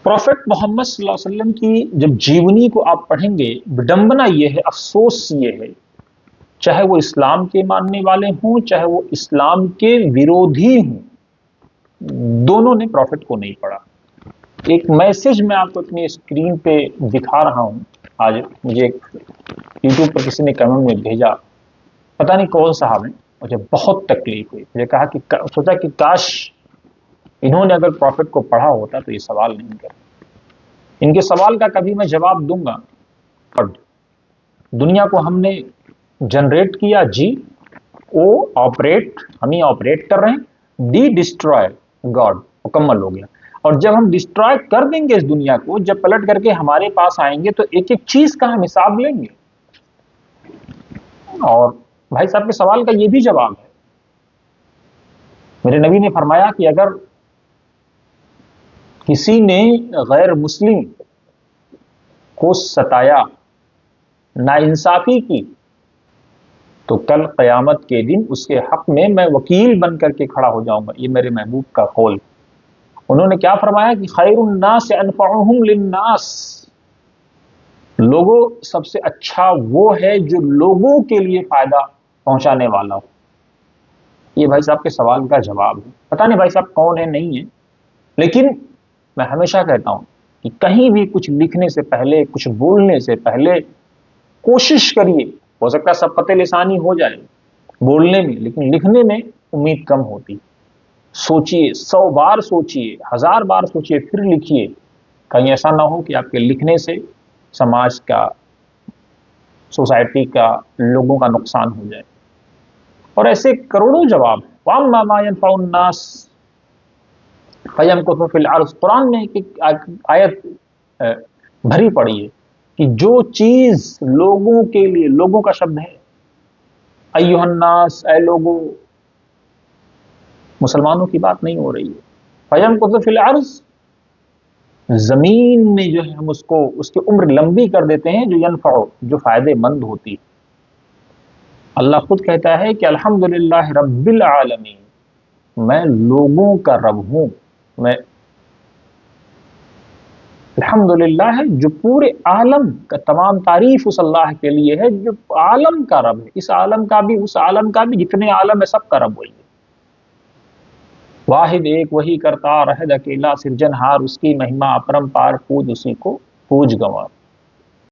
Profit محمد صلی اللہ علیہ وسلم کی جب جیونی کو آپ پڑھیں گے، وڈمبنا یہ ہے، افسوس یہ ہے، چاہے وہ اسلام کے ماننے والے ہوں، چاہے وہ اسلام کے ویرودھی ہوں، دونوں نے پروفٹ کو نہیں پڑھا۔ ایک میسج میں آپ کو اپنی اسکرین پہ دکھا رہا ہوں۔ آج مجھے یوٹیوب پر کسی نے کمنٹ میں بھیجا، پتہ نہیں کون صاحب ہیں، مجھے بہت تکلیف ہوئی۔ مجھے کہا کہ سوچا کہ کاش انہوں نے اگر پروفٹ کو پڑھا ہوتا تو یہ سوال نہیں کرتے۔ ان کے سوال کا کبھی میں جواب دوں گا۔ دنیا کو ہم نے جنریٹ کیا، جی، او آپریٹ، ہم ہی آپریٹ کر رہے ہیں، ڈی ڈسٹروائے گاڈ، مکمل ہو گیا۔ اور جب ہم ڈسٹروائے کر دیں گے اس دنیا کو، جب پلٹ کر کے ہمارے پاس آئیں گے تو ایک ایک چیز کا ہم حساب لیں گے۔ اور بھائی صاحب کے سوال کا یہ بھی جواب ہے، میرے نبی نے فرمایا کہ اگر کسی نے غیر مسلم کو ستایا، ناانصافی کی، تو کل قیامت کے دن اس کے حق میں وکیل بن کر کے کھڑا ہو جاؤں گا۔ یہ میرے محبوب کا قول۔ انہوں نے کیا فرمایا کہ خیر الناس انفعهم للناس، لوگوں سب سے اچھا وہ ہے جو لوگوں کے لیے فائدہ پہنچانے والا ہو۔ یہ بھائی صاحب کے سوال کا جواب ہے۔ پتہ نہیں بھائی صاحب کون ہے، نہیں ہے، لیکن میں ہمیشہ کہتا ہوں کہ کہیں بھی کچھ لکھنے سے پہلے، کچھ بولنے سے پہلے کوشش کریے، ہو سکتا ہے سبقت لسانی ہو جائے بولنے میں، لیکن لکھنے میں امید کم ہوتی۔ سوچئے، 100 بار سوچئے، 1000 بار سوچئے، پھر لکھیے۔ کہیں ایسا نہ ہو کہ آپ کے لکھنے سے سماج کا، سوسائٹی کا، لوگوں کا نقصان ہو جائے۔ اور ایسے کروڑوں جواب ہیں۔ وَأَمَّا مَا يَنْفَعُ النَّاسَ فَيَمْكُثُ فِي الْأَرْضِ، قرآن میں ایک آیت بھری پڑی ہے کہ جو چیز لوگوں کے لیے، لوگوں کا شبد ہے، ایھا الناس، اے لوگوں، مسلمانوں کی بات نہیں ہو رہی ہے۔ فَيَمْكُثُ فِي الْأَرْضِ، زمین میں جو ہے ہم اس کی عمر لمبی کر دیتے ہیں، جو ینفع، جو فائدے مند ہوتی۔ اللہ خود کہتا ہے کہ الحمدللہ رب العالمین، میں لوگوں کا رب ہوں۔ میں الحمدللہ ہے جو پورے عالم کا، تمام تعریف اس اللہ کے لیے ہے جو عالم کا رب ہے، اس عالم کا بھی، اس عالم کا بھی، جتنے عالم ہے سب کا رب وہی ہے۔ واحد ایک وہی کرتا رہد اکیلا، سرجن ہار اس کی مہما اپرم پار، پوج اسی کو پوج گنوار۔